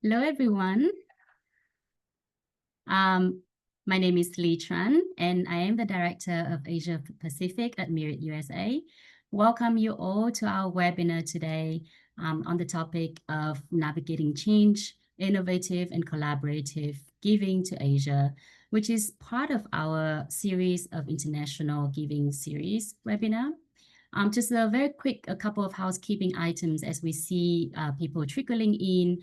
Hello, everyone. My name is Lee Tran, and I am the Director of Asia Pacific at Myriad USA. Welcome you all to our webinar today on the topic of navigating change, innovative and collaborative giving to Asia, which is part of our series of international giving series webinar. Just a very quick, a couple of housekeeping items as we see people trickling in.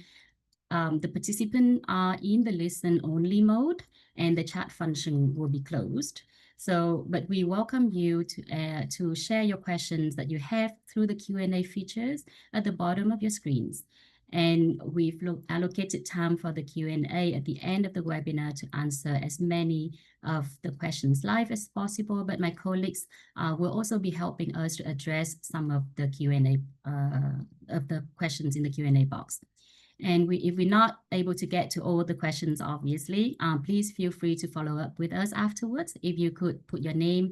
The participants are in the listen-only mode, and the chat function will be closed. But we welcome you to share your questions that you have through the Q&A features at the bottom of your screens. And we've allocated time for the Q&A at the end of the webinar to answer as many of the questions live as possible. But my colleagues will also be helping us to address some of the Q&A of the questions in the Q&A box. And if we're not able to get to all the questions, obviously, please feel free to follow up with us afterwards if you could put your name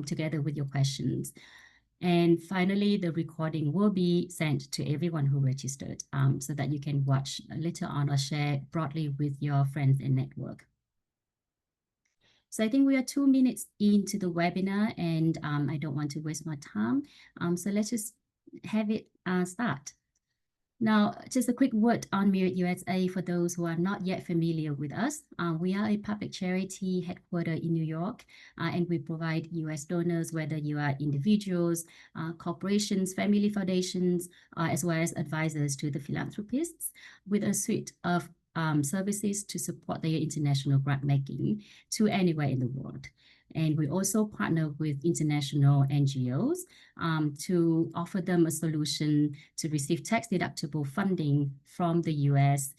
together with your questions. And finally, the recording will be sent to everyone who registered so that you can watch later on or share broadly with your friends and network. So I think we are 2 minutes into the webinar, and I don't want to waste my time. So let's just have it start. Now, just a quick word on Myriad USA for those who are not yet familiar with us. We are a public charity headquartered in New York, and we provide US donors, whether you are individuals, corporations, family foundations, as well as advisors to the philanthropists, with a suite of services to support their international grant making to anywhere in the world. And we also partner with international NGOs to offer them a solution to receive tax-deductible funding from the US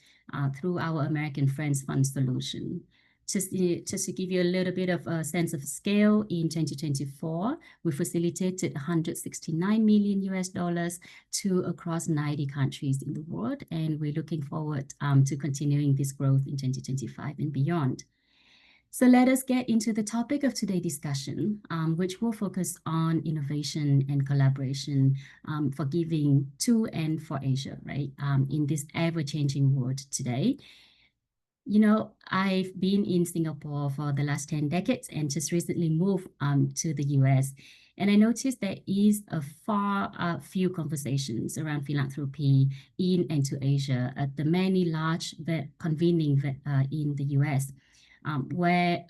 through our American Friends Fund solution. Just to give you a little bit of a sense of scale, in 2024, we facilitated 169 million US dollars to across 90 countries in the world, and we're looking forward to continuing this growth in 2025 and beyond. So let us get into the topic of today's discussion, which will focus on innovation and collaboration for giving to and for Asia, right? In this ever-changing world today. You know, I've been in Singapore for the last 10 decades and just recently moved to the US. And I noticed there is a far few conversations around philanthropy in and to Asia at the many large convening in the US. Where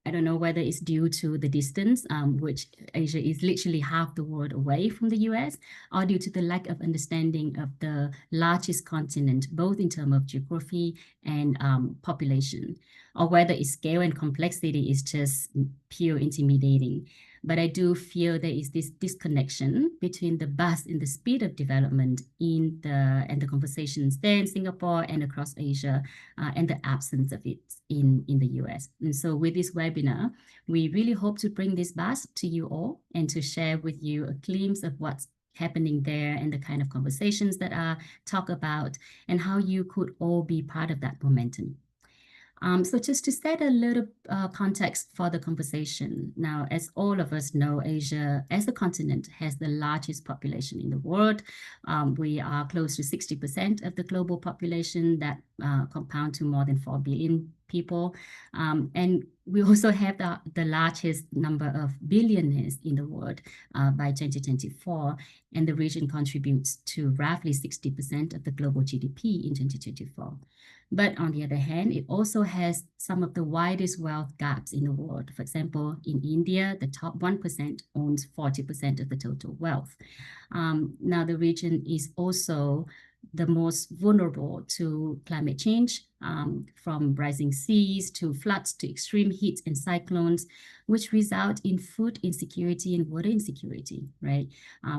I don't know whether it's due to the distance, which Asia is literally half the world away from the US, or due to the lack of understanding of the largest continent, both in terms of geography and population, or whether its scale and complexity is just pure intimidating. But I do feel there is this disconnection between the buzz and the speed of development and the conversations there in Singapore and across Asia, and the absence of it in the US. And so with this webinar, we really hope to bring this buzz to you all and to share with you a glimpse of what's happening there and the kind of conversations that are talked about and how you could all be part of that momentum. So just to set a little context for the conversation. Now, as all of us know, Asia as a continent has the largest population in the world. We are close to 60% of the global population that compound to more than 4 billion people. And we also have the largest number of billionaires in the world by 2024. And the region contributes to roughly 60% of the global GDP in 2024. But on the other hand, it also has some of the widest wealth gaps in the world. For example, in India, the top 1% owns 40% of the total wealth. Now, the region is also the most vulnerable to climate change, from rising seas to floods to extreme heat and cyclones, which result in food insecurity and water insecurity, right?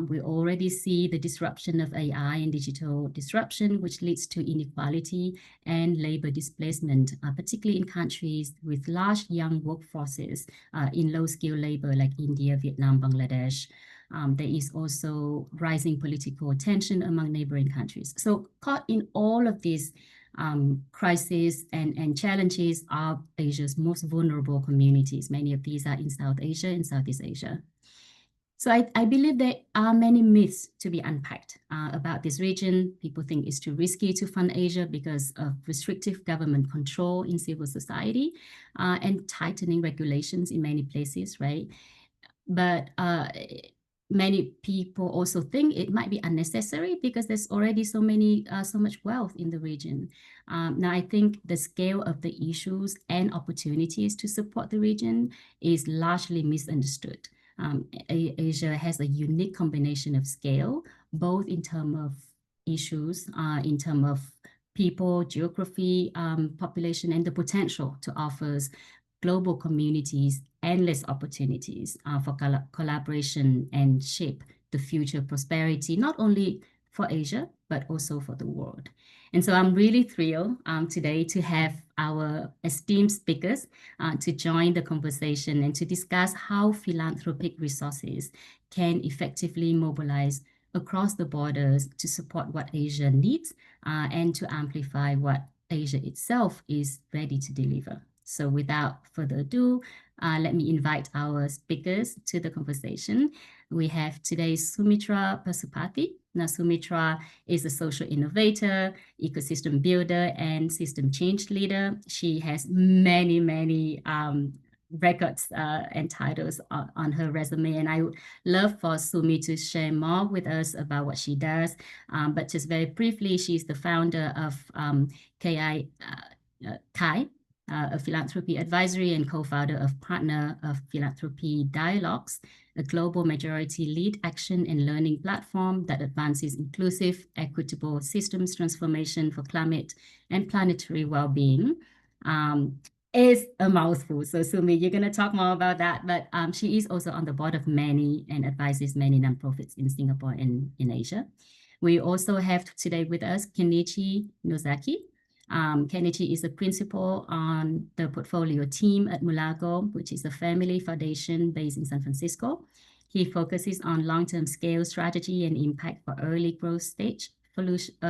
We already see the disruption of AI and digital disruption, which leads to inequality and labor displacement, particularly in countries with large young workforces in low-skilled labor like India, Vietnam, Bangladesh. There is also rising political tension among neighboring countries. So caught in all of these crises and challenges are Asia's most vulnerable communities. Many of these are in South Asia and Southeast Asia. So I believe there are many myths to be unpacked about this region. People think it's too risky to fund Asia because of restrictive government control in civil society and tightening regulations in many places, right? But many people also think it might be unnecessary because there's already so much wealth in the region. Now, I think the scale of the issues and opportunities to support the region is largely misunderstood. Asia has a unique combination of scale, both in terms of issues, in terms of people, geography, population, and the potential to offer global communities endless opportunities for collaboration and shape the future prosperity, not only for Asia, but also for the world. And so I'm really thrilled today to have our esteemed speakers to join the conversation and to discuss how philanthropic resources can effectively mobilize across the borders to support what Asia needs and to amplify what Asia itself is ready to deliver. So without further ado, let me invite our speakers to the conversation. We have today Sumitra Pasupati. Now, Sumitra is a social innovator, ecosystem builder, and system change leader. She has many records and titles on her resume, and I would love for Sumi to share more with us about what she does. But just very briefly, she's the founder of KI Kai, a philanthropy advisory and co-founder of Partner of Philanthropy Dialogues, a global majority lead action and learning platform that advances inclusive, equitable systems transformation for climate and planetary well-being. Is a mouthful. So Sumi, you're going to talk more about that, but she is also on the board of many and advises many nonprofits in Singapore and in Asia. We also have today with us Kenichi Nozaki. Kenichi is the principal on the portfolio team at Mulago, which is a family foundation based in San Francisco. He focuses on long-term scale strategy and impact for early growth stage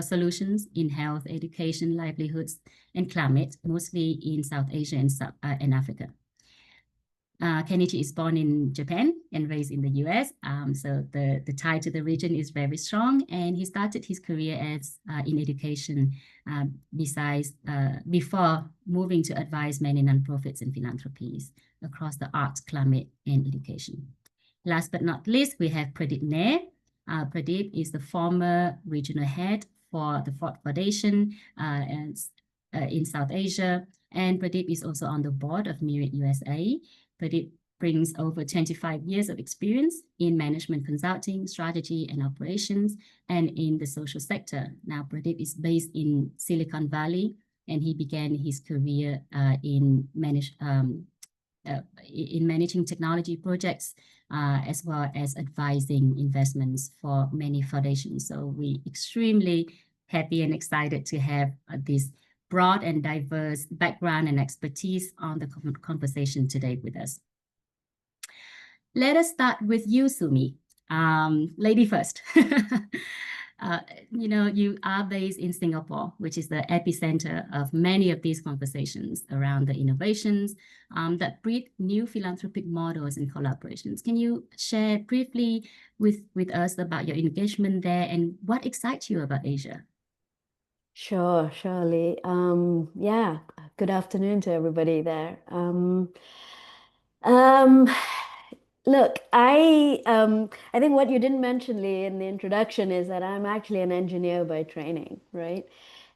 solutions in health, education, livelihoods, and climate, mostly in South Asia and Africa. Kenichi is born in Japan and raised in the US. So the tie to the region is very strong. And he started his career as in education before moving to advise many nonprofits and philanthropies across the arts, climate, and education. Last but not least, we have Pradeep Nair. Pradeep is the former regional head for the Ford Foundation in South Asia. And Pradeep is also on the board of Myriad USA. Pradeep brings over 25 years of experience in management consulting, strategy, and operations, and in the social sector. Now, Pradeep is based in Silicon Valley, and he began his career in managing technology projects, as well as advising investments for many foundations. So we're extremely happy and excited to have this broad and diverse background and expertise on the conversation today with us. Let us start with you, Sumi. Lady first. You are based in Singapore, which is the epicenter of many of these conversations around the innovations that breed new philanthropic models and collaborations. Can you share briefly with us about your engagement there and what excites you about Asia? Sure, surely. Yeah, good afternoon to everybody there. Look, I think what you didn't mention, Lee, in the introduction is that I'm actually an engineer by training, right?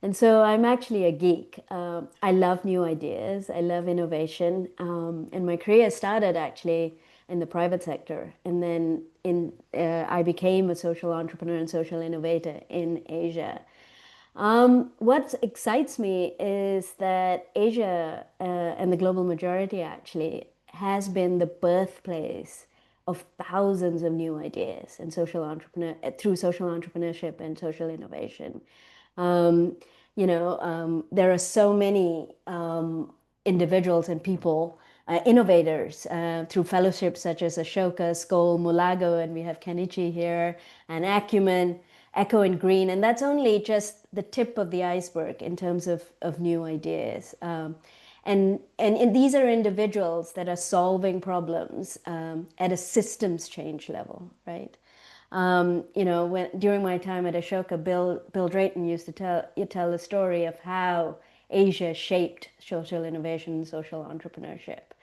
And so I'm actually a geek. I love new ideas. I love innovation. And my career started actually in the private sector, and then I became a social entrepreneur and social innovator in Asia. What excites me is that Asia and the global majority actually has been the birthplace of thousands of new ideas and through social entrepreneurship and social innovation. Um, there are so many individuals and people, innovators, through fellowships such as Ashoka, Skoll, Mulago, and we have Kenichi here, and Acumen, Echo and Green, and that's only just the tip of the iceberg in terms of new ideas. And these are individuals that are solving problems at a systems change level, right? During my time at Ashoka, Bill Drayton used to tell the story of how Asia shaped social innovation and social entrepreneurship.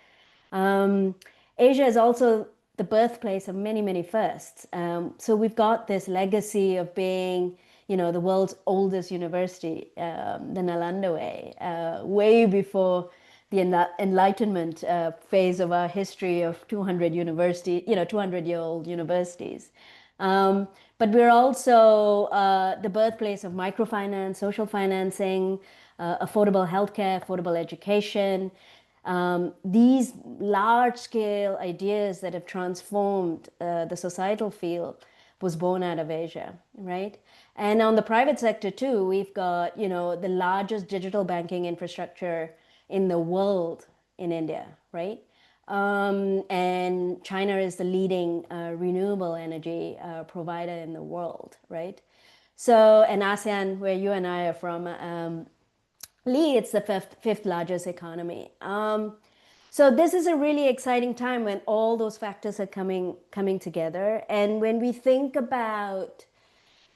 Um, Asia is also the birthplace of many, many firsts. So we've got this legacy of being, the world's oldest university, the Nalanda way, way before the Enlightenment phase of our history of 200-year-old universities. But we're also the birthplace of microfinance, social financing, affordable healthcare, affordable education. These large-scale ideas that have transformed the societal field was born out of Asia, right? And on the private sector too, we've got, the largest digital banking infrastructure in the world in India, right? And China is the leading renewable energy provider in the world, right? So, and ASEAN, where you and I are from, Lee, it's the fifth largest economy. So this is a really exciting time when all those factors are coming together. And when we think about,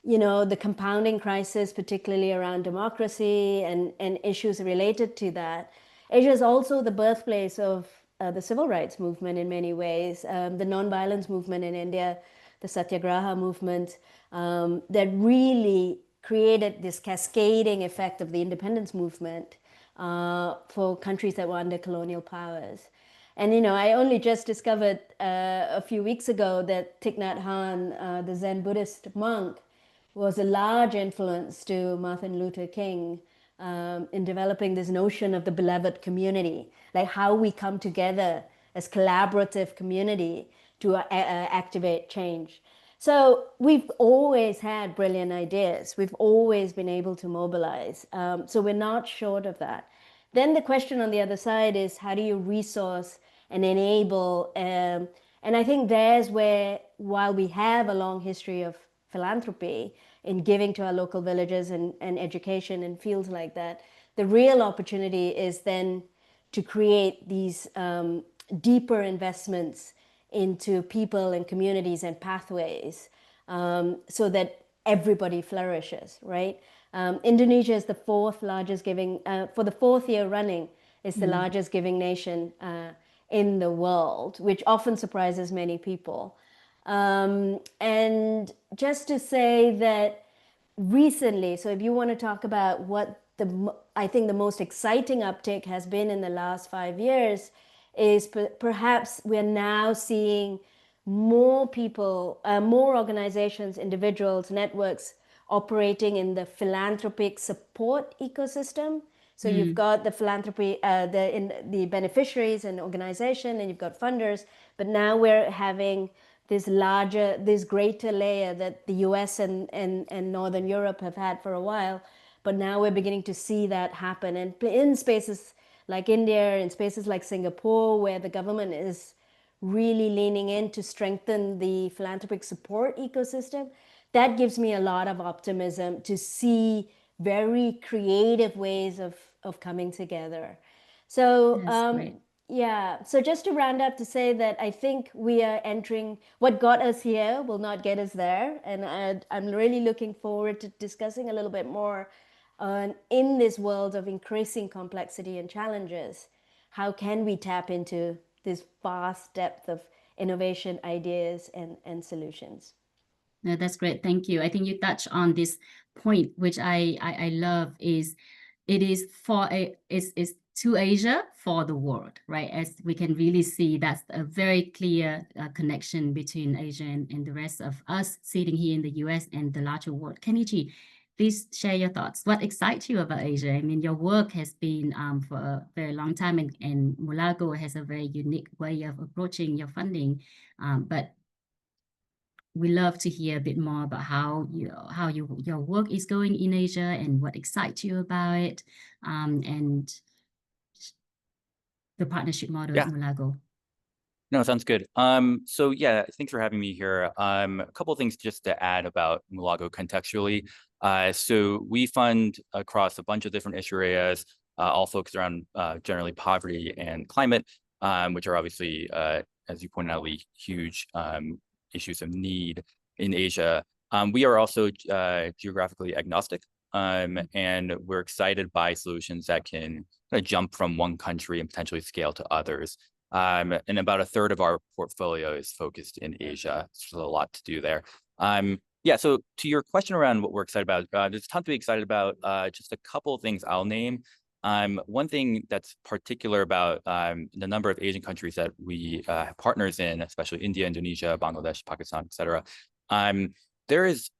the compounding crisis, particularly around democracy and issues related to that, Asia is also the birthplace of the civil rights movement in many ways, the nonviolence movement in India, the Satyagraha movement, that really created this cascading effect of the independence movement for countries that were under colonial powers. And, I only just discovered a few weeks ago that Thich Nhat Hanh, the Zen Buddhist monk, was a large influence to Martin Luther King in developing this notion of the beloved community, like how we come together as collaborative community to activate change. So we've always had brilliant ideas. We've always been able to mobilize. So we're not short of that. Then the question on the other side is, how do you resource and enable? And I think there's where, while we have a long history of philanthropy in giving to our local villages and education and fields like that, the real opportunity is then to create these deeper investments into people and communities and pathways so that everybody flourishes, right? Indonesia is the fourth largest giving, for the fourth year running, is the largest giving nation in the world, which often surprises many people. And just to say that recently, so if you want to talk about what I think the most exciting uptick has been in the last 5 years, is perhaps we're now seeing more people, more organizations, individuals, networks operating in the philanthropic support ecosystem. So you've got the philanthropy, the beneficiaries and organization, and you've got funders, but now we're having this greater layer that the US and Northern Europe have had for a while, but now we're beginning to see that happen. And in spaces like India, in spaces like Singapore, where the government is really leaning in to strengthen the philanthropic support ecosystem, that gives me a lot of optimism to see very creative ways of coming together. So yeah, so just to round up to say that I think we are entering, what got us here will not get us there. And I'm really looking forward to discussing a little bit more in this world of increasing complexity and challenges. How can we tap into this vast depth of innovation, ideas, and solutions? No, that's great. Thank you. I think you touched on this point, which I love, is it is to Asia for the world, right? As we can really see, that's a very clear connection between Asia and the rest of us sitting here in the US and the larger world. Kenichi, please share your thoughts. What excites you about Asia? I mean, your work has been for a very long time, and Mulago has a very unique way of approaching your funding. But we love to hear a bit more about how your work is going in Asia and what excites you about it, and the partnership model with Mulago. No, sounds good. So yeah, thanks for having me here. A couple of things just to add about Mulago contextually. So we fund across a bunch of different issue areas. all focused around generally poverty and climate, which are obviously, as you pointed out, Lee, huge issues of need in Asia. We are also geographically agnostic, and we're excited by solutions that can kind of jump from one country and potentially scale to others. And about a third of our portfolio is focused in Asia. So there's a lot to do there. Yeah, so to your question around what we're excited about, there's a ton to be excited about. Just a couple of things I'll name. One thing that's particular about the number of Asian countries that we have partners in, especially India, Indonesia, Bangladesh, Pakistan, et cetera, there is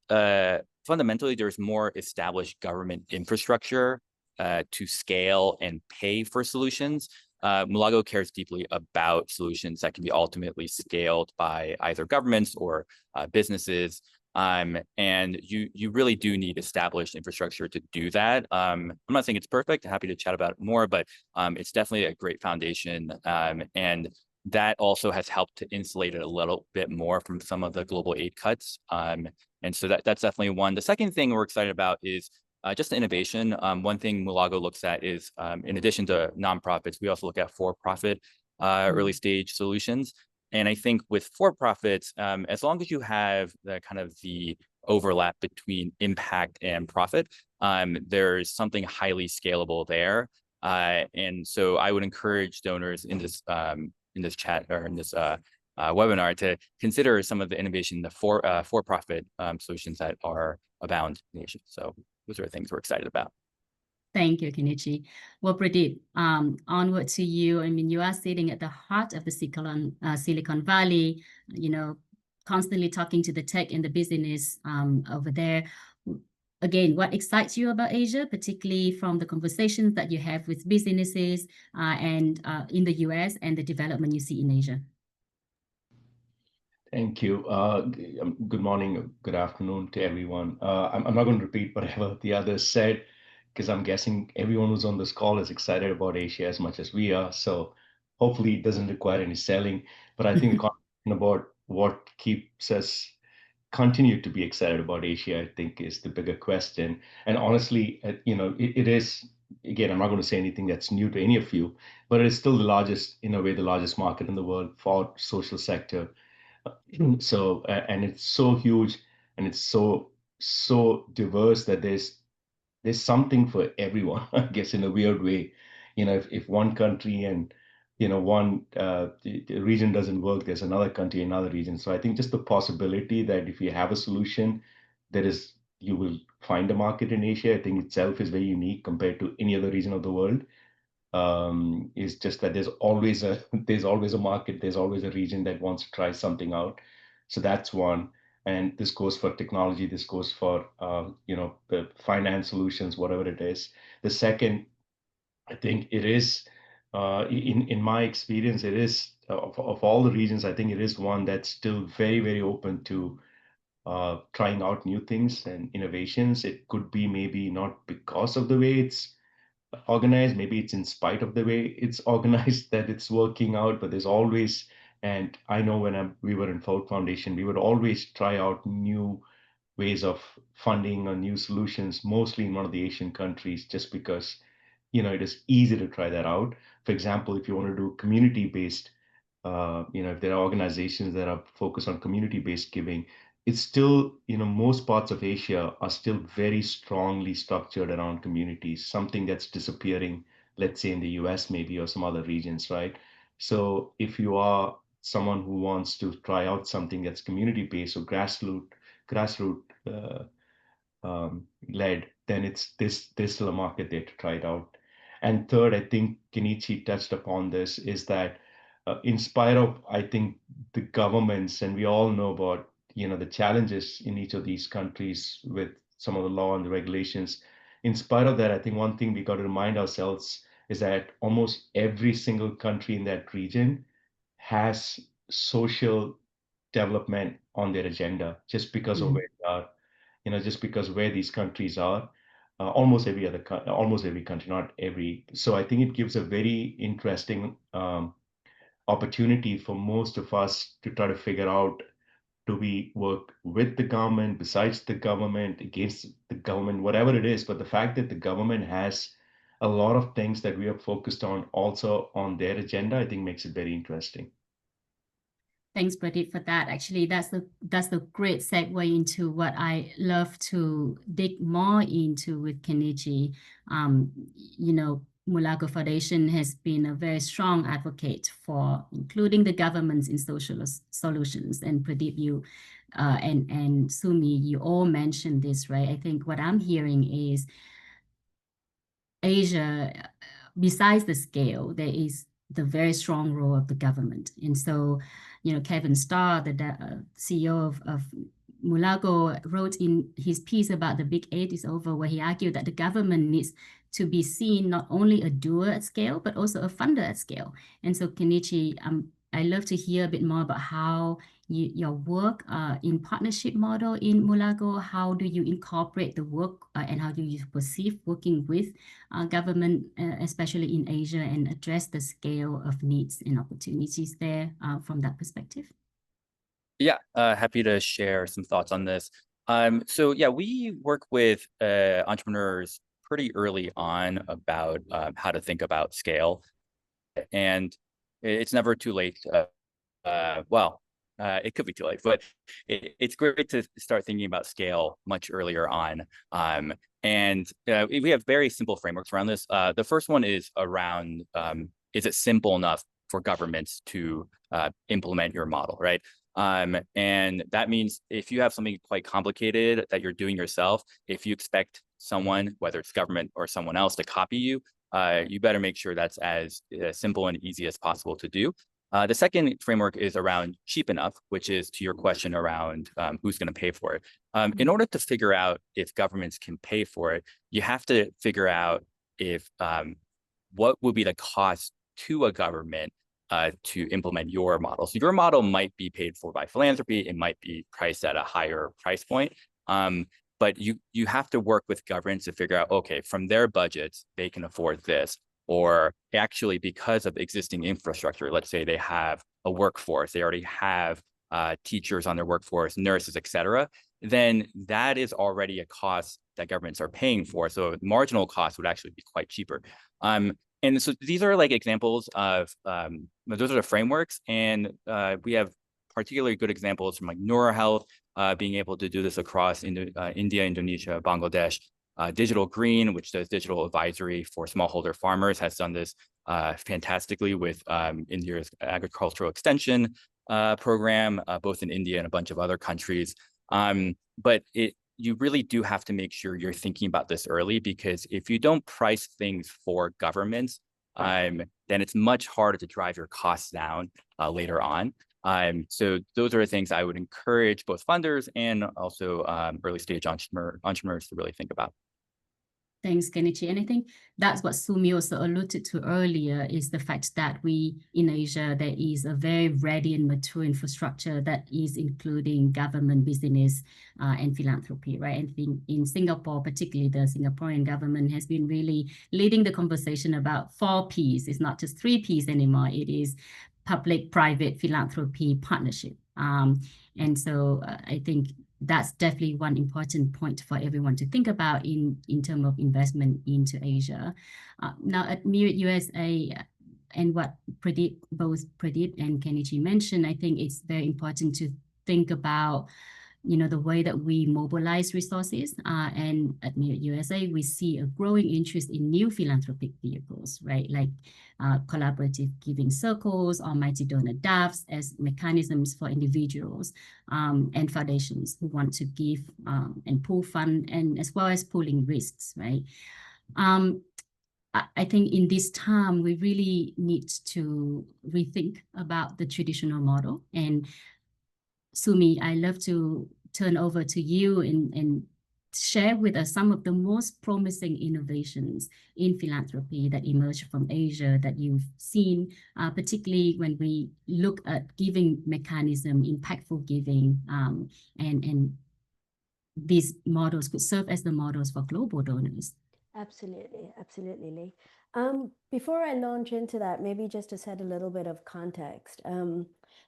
fundamentally, there's more established government infrastructure to scale and pay for solutions. Mulago cares deeply about solutions that can be ultimately scaled by either governments or businesses. And you really do need established infrastructure to do that. I'm not saying it's perfect, happy to chat about it more, but it's definitely a great foundation. And that also has helped to insulate it a little bit more from some of the global aid cuts. And so that's definitely one. The second thing we're excited about is just innovation. One thing Mulago looks at is, in addition to nonprofits, we also look at for-profit early stage solutions. And I think with for-profits, as long as you have the kind of the overlap between impact and profit, there's something highly scalable there. And so I would encourage donors in this chat or in this webinar to consider some of the innovation, the for-profit solutions that are abound in Asia. So those are things we're excited about. Thank you, Kenichi. Well, Pradeep, onward to you. I mean, you are sitting at the heart of the Silicon Valley, you know, constantly talking to the tech and the business over there. Again, what excites you about Asia, particularly from the conversations that you have with businesses and in the US and the development you see in Asia? Thank you. Good morning, good afternoon to everyone. I'm not going to repeat whatever the others said, because I'm guessing everyone who's on this call is excited about Asia as much as we are. So hopefully it doesn't require any selling. But I think the conversation about what keeps us continue to be excited about Asia, I think, is the bigger question. And honestly, you know, it is, again, I'm not going to say anything that's new to any of you, but it is still the largest, in a way, the largest market in the world for social sector. So, and it's so huge and it's so diverse that there's something for everyone, I guess, in a weird way. You know, if one country and, you know, one the region doesn't work, there's another country, another region. So I think just the possibility that if you have a solution, you will find a market in Asia, I think itself is very unique compared to any other region of the world. Is just that there's always a market, there's always a region that wants to try something out. So that's one. And this goes for technology, this goes for you know, the finance solutions, whatever it is. The second, I think it is in my experience, it is of all the regions, I think it is one that's still very, very open to trying out new things and innovations. It could be maybe not because of the way it's organized, maybe it's in spite of the way it's organized that it's working out, but there's always, and I know when we were in Ford Foundation, we would always try out new ways of funding or new solutions, mostly in one of the Asian countries, just because, you know, it is easy to try that out. For example, if you want to do community-based, you know, if there are organizations that are focused on community-based giving, it's still, you know, most parts of Asia are still very strongly structured around communities, something that's disappearing, let's say in the US maybe, or some other regions, right? So if you are someone who wants to try out something that's community-based or grassroots led, then there's still a market there to try it out. And third, I think Kenichi touched upon this, is that in spite of, I think, the governments, and we all know about, you know, the challenges in each of these countries with some of the law and the regulations. In spite of that, I think one thing we got to remind ourselves is that almost every single country in that region has social development on their agenda, just because of where they are, you know, just because where these countries are. Almost every country, not every. So I think it gives a very interesting opportunity for most of us to try to figure out, do we work with the government, besides the government, against the government, whatever it is. But the fact that the government has a lot of things that we are focused on also on their agenda, I think makes it very interesting. Thanks, Pradeep, for that. Actually, that's the great segue into what I love to dig more into with Kenichi. Mulago Foundation has been a very strong advocate for including the governments in social solutions. And Pradeep, you and Sumi, you all mentioned this, right? I think what I'm hearing is Asia, besides the scale, there is the very strong role of the government. And so, Kevin Starr, the CEO of Mulago, wrote in his piece about the Big 8 is over, where he argued that the government needs to be seen not only a doer at scale, but also a funder at scale. And so, Kenichi, I'd love to hear a bit more about how your work in partnership model in Mulago, how do you incorporate the work and how do you perceive working with government, especially in Asia, and address the scale of needs and opportunities there from that perspective? Yeah, happy to share some thoughts on this. So yeah, we work with entrepreneurs pretty early on about how to think about scale, and it's never too late. It could be too late, but it's great to start thinking about scale much earlier on. And we have very simple frameworks around this. The first one is around, is it simple enough for governments to implement your model, right? And that means if you have something quite complicated that you're doing yourself, if you expect someone, whether it's government or someone else, to copy you, you better make sure that's as simple and easy as possible to do. The second framework is around cheap enough, which is to your question around who's going to pay for it. In order to figure out if governments can pay for it, you have to figure out if what would be the cost to a government to implement your model. So your model might be paid for by philanthropy. It might be priced at a higher price point. But you have to work with governments to figure out, okay, from their budgets, they can afford this. Or actually, because of existing infrastructure, let's say they have a workforce, they already have teachers on their workforce, nurses, et cetera, then that is already a cost that governments are paying for. So marginal cost would actually be quite cheaper. And so these are like examples of, those are the frameworks. And we have particularly good examples from like Nura Health, being able to do this across India, Indonesia, Bangladesh. Digital Green, which does digital advisory for smallholder farmers, has done this fantastically with India's agricultural extension program, both in India and a bunch of other countries. But you really do have to make sure you're thinking about this early, because if you don't price things for governments, then it's much harder to drive your costs down later on. So those are the things I would encourage both funders and also early stage entrepreneurs to really think about. Thanks, Kenichi. And I think that's what Sumi also alluded to earlier, is the fact that in Asia, there is a very ready and mature infrastructure that is including government, business, and philanthropy, right? And I think in Singapore, particularly the Singaporean government has been really leading the conversation about 4 Ps. It's not just 3 Ps anymore. It is public-private philanthropy partnership. And so I think that's definitely one important point for everyone to think about in terms of investment into Asia. Now at Myriad USA, and what both Pradeep and Kenichi mentioned, I think it's very important to think about the way that we mobilize resources. And at Myriad USA, we see a growing interest in new philanthropic vehicles, right? Like collaborative giving circles or multi-donor DAFs as mechanisms for individuals and foundations who want to give and pool fund, and as well as pooling risks, right? I think in this time, we really need to rethink about the traditional model. And Sumi, I'd love to turn over to you and share with us some of the most promising innovations in philanthropy that emerged from Asia that you've seen, particularly when we look at giving mechanism, impactful giving, and these models could serve as the models for global donors. Absolutely, absolutely, Lee. Before I launch into that, maybe just to set a little bit of context.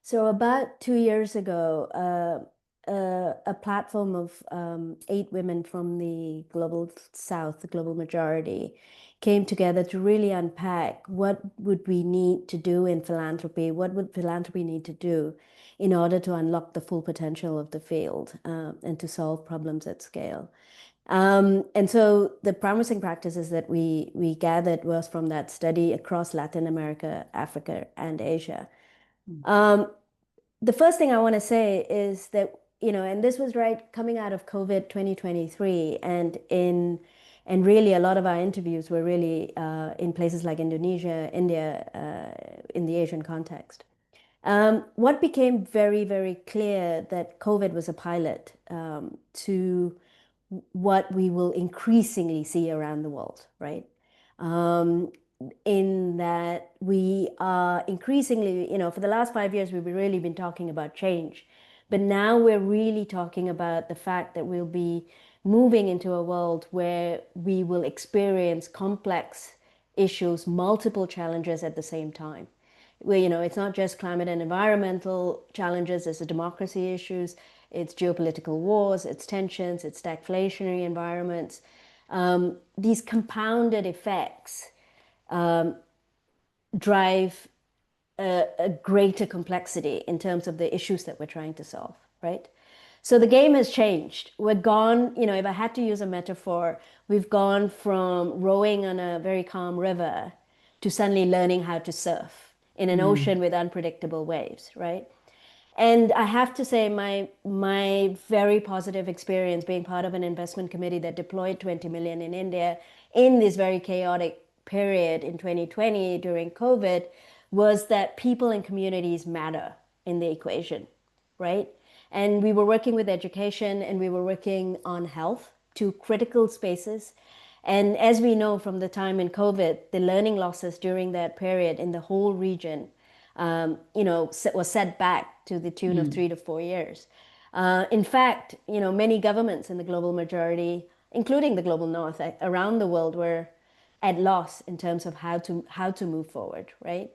So about 2 years ago, a platform of 8 women from the global South, the global majority, came together to really unpack what would we need to do in philanthropy, what would philanthropy need to do in order to unlock the full potential of the field and to solve problems at scale. And so the promising practices that we gathered was from that study across Latin America, Africa, and Asia. The first thing I want to say is that, and this was right coming out of COVID 2023, and really a lot of our interviews were really in places like Indonesia, India, in the Asian context. What became very, very clear that COVID was a pilot to what we will increasingly see around the world, right? In that we are increasingly, for the last 5 years, we've really been talking about change. But now we're really talking about the fact that we'll be moving into a world where we will experience complex issues, multiple challenges at the same time. Where, it's not just climate and environmental challenges, it's the democracy issues, it's geopolitical wars, it's tensions, it's stagflationary environments. These compounded effects drive a greater complexity in terms of the issues that we're trying to solve, right? So the game has changed. We're gone, if I had to use a metaphor, we've gone from rowing on a very calm river to suddenly learning how to surf in an ocean with unpredictable waves, right? And I have to say, my very positive experience being part of an investment committee that deployed 20 million in India in this very chaotic period in 2020 during COVID was that people and communities matter in the equation, right? And we were working with education and we were working on health, two critical spaces. And as we know from the time in COVID, the learning losses during that period in the whole region, was set back to the tune of 3 to 4 years. In fact, many governments in the global majority, including the global north around the world, were at loss in terms of how to move forward, right?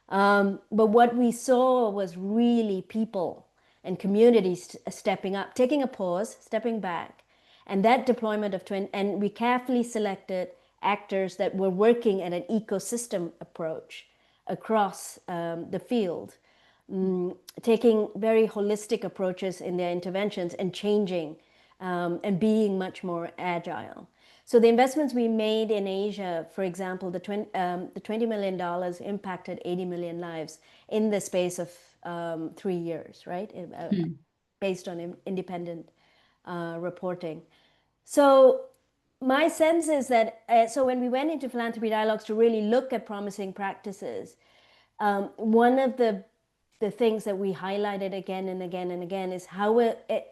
But what we saw was really people and communities stepping up, taking a pause, stepping back, and that deployment of and we carefully selected actors that were working at an ecosystem approach across the field, taking very holistic approaches in their interventions and changing and being much more agile. So the investments we made in Asia, for example, the $20 million impacted 80 million lives in the space of 3 years, right? Based on independent reporting. So my sense is that, so when we went into philanthropy dialogues to really look at promising practices, one of the things that we highlighted again and again and again is how,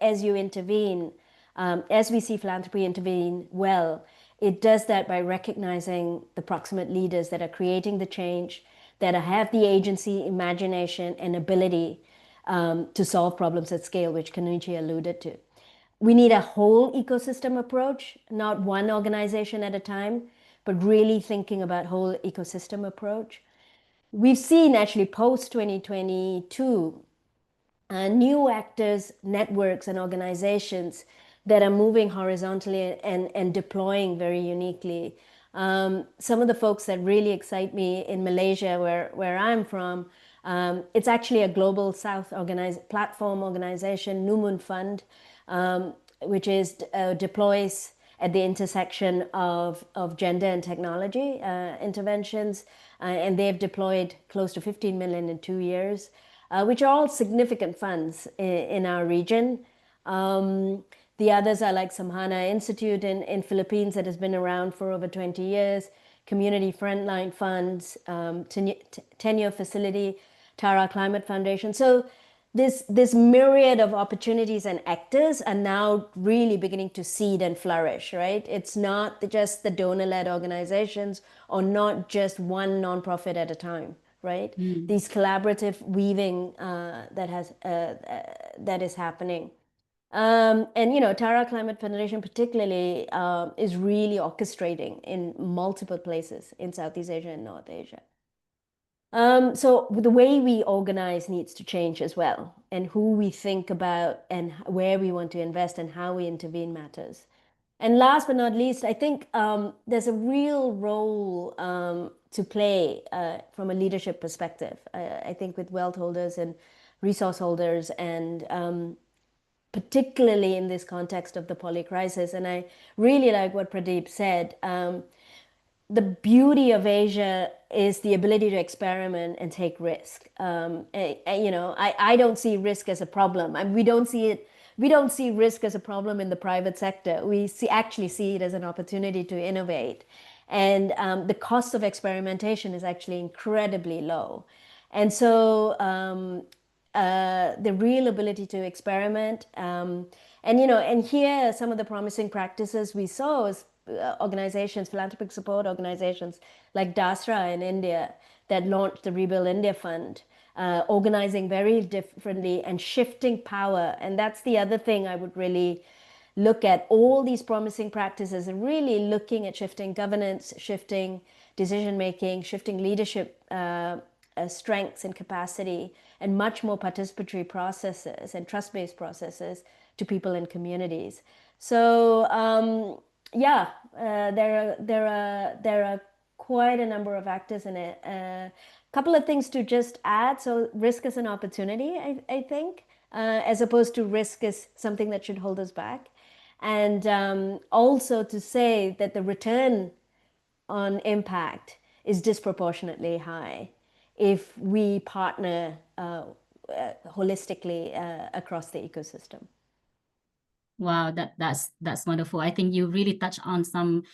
as you intervene, as we see philanthropy intervene well, it does that by recognizing the proximate leaders that are creating the change, that have the agency, imagination, and ability to solve problems at scale, which Kenichi alluded to. We need a whole ecosystem approach, not one organization at a time, but really thinking about whole ecosystem approach. We've seen actually post 2022 new actors, networks, and organizations that are moving horizontally and deploying very uniquely. Some of the folks that really excite me in Malaysia, where I'm from, it's actually a global South platform organization, Numun Fund, which deploys at the intersection of gender and technology interventions. And they've deployed close to 15 million in 2 years, which are all significant funds in our region. The others are like Samhana Institute in Philippines that has been around for over 20 years, Community Frontline Funds, Tenure Facility, Tara Climate Foundation. So this myriad of opportunities and actors are now really beginning to seed and flourish, right? It's not just the donor-led organizations or not just one nonprofit at a time, right? These collaborative weaving that is happening. And Tara Climate Foundation particularly is really orchestrating in multiple places in Southeast Asia and North Asia. So the way we organize needs to change as well, and who we think about and where we want to invest and how we intervene matters. And last but not least, I think there's a real role to play from a leadership perspective. I think with wealth holders and resource holders, and particularly in this context of the poly crisis. And I really like what Pradeep said. The beauty of Asia is the ability to experiment and take risk. I don't see risk as a problem. We don't see risk as a problem in the private sector. We actually see it as an opportunity to innovate. And the cost of experimentation is actually incredibly low. And so the real ability to experiment, and here some of the promising practices we saw is organizations, philanthropic support organizations like DASRA in India that launched the Rebuild India Fund, organizing very differently and shifting power. And that's the other thing I would really look at, all these promising practices and really looking at shifting governance, shifting decision making, shifting leadership strengths and capacity, and much more participatory processes and trust-based processes to people and communities. So there are quite a number of actors in it. Couple of things to just add. So risk is an opportunity, I think, as opposed to risk is something that should hold us back. And also to say that the return on impact is disproportionately high if we partner holistically across the ecosystem. Wow, that's wonderful. I think you really touch on some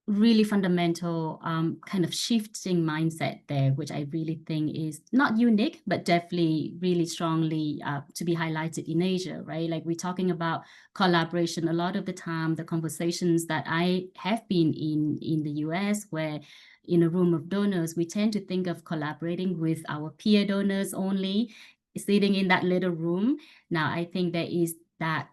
really fundamental kind of shifting mindset there, which I really think is not unique, but definitely really strongly to be highlighted in Asia, right? Like we're talking about collaboration a lot of the time. The conversations that I have been in the US, where in a room of donors, we tend to think of collaborating with our peer donors only, sitting in that little room. Now, I think there is that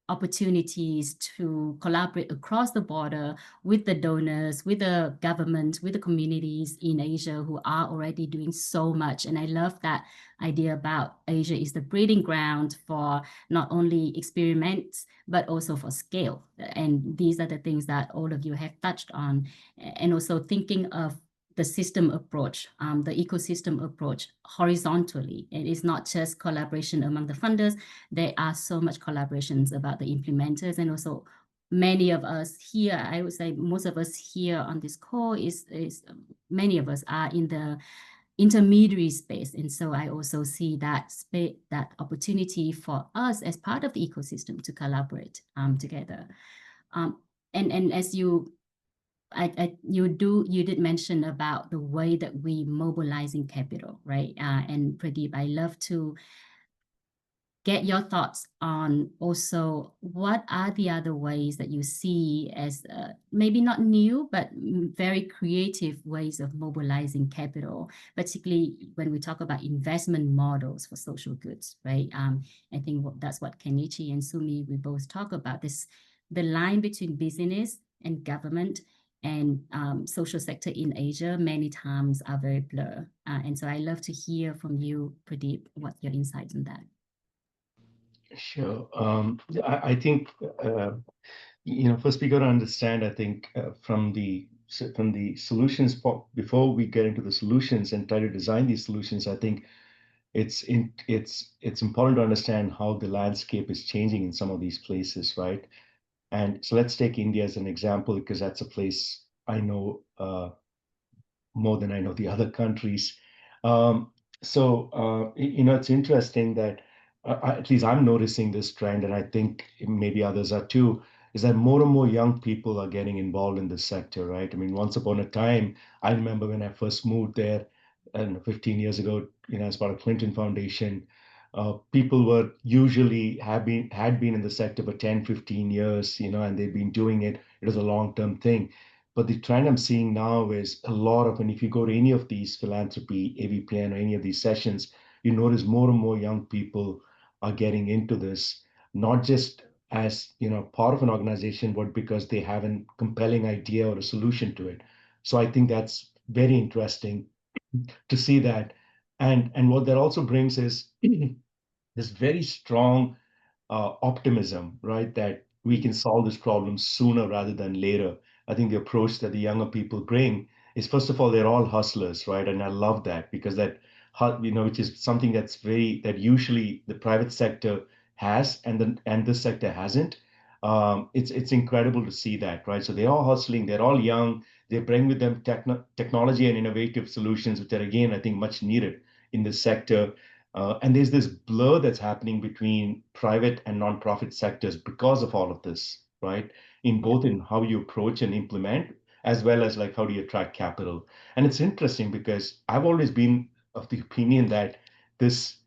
opportunities to collaborate across the border with the donors, with the government, with the communities in Asia who are already doing so much. And I love that idea about Asia is the breeding ground for not only experiments, but also for scale. And these are the things that all of you have touched on. And also thinking of the system approach, the ecosystem approach horizontally. It is not just collaboration among the funders. There are so much collaborations about the implementers, and also many of us here, I would say most of us here on this call many of us are in the intermediary space. And so I also see that opportunity for us as part of the ecosystem to collaborate together. And as you did mention about the way that we mobilizing capital, right? And Pradeep, I love to get your thoughts on also what are the other ways that you see as maybe not new, but very creative ways of mobilizing capital, particularly when we talk about investment models for social goods, right? I think that's what Kenichi and Sumi, we both talk about this, the line between business and government and social sector in Asia many times are very blurred. And so I love to hear from you, Pradeep, what your insights on that. Sure. I think, first we got to understand, I think, from the solutions, before we get into the solutions and try to design these solutions, I think it's important to understand how the landscape is changing in some of these places, right? And so let's take India as an example, because that's a place I know more than I know the other countries. It's interesting that at least I'm noticing this trend, and I think maybe others are too, is that more and more young people are getting involved in this sector, right? I mean, once upon a time, I remember when I first moved there, and 15 years ago, as part of Clinton Foundation, people were usually had been in the sector for 10, 15 years, and they've been doing it. It was a long-term thing. But the trend I'm seeing now is a lot of, and if you go to any of these philanthropy, AVPN, or any of these sessions, you notice more and more young people are getting into this, not just as, part of an organization, but because they have a compelling idea or a solution to it. So I think that's very interesting to see that. And what that also brings is this very strong optimism, right? That we can solve this problem sooner rather than later. I think the approach that the younger people bring is, first of all, they're all hustlers, right? And I love that, because that, which is something that usually the private sector has, and this sector hasn't. It's incredible to see that, right? So they're all hustling, they're all young, they bring with them technology and innovative solutions, which are, again, I think, much needed in this sector. And there's this blur that's happening between private and nonprofit sectors because of all of this, right? In how you approach and implement, as well as like how do you attract capital. And it's interesting because I've always been of the opinion that this,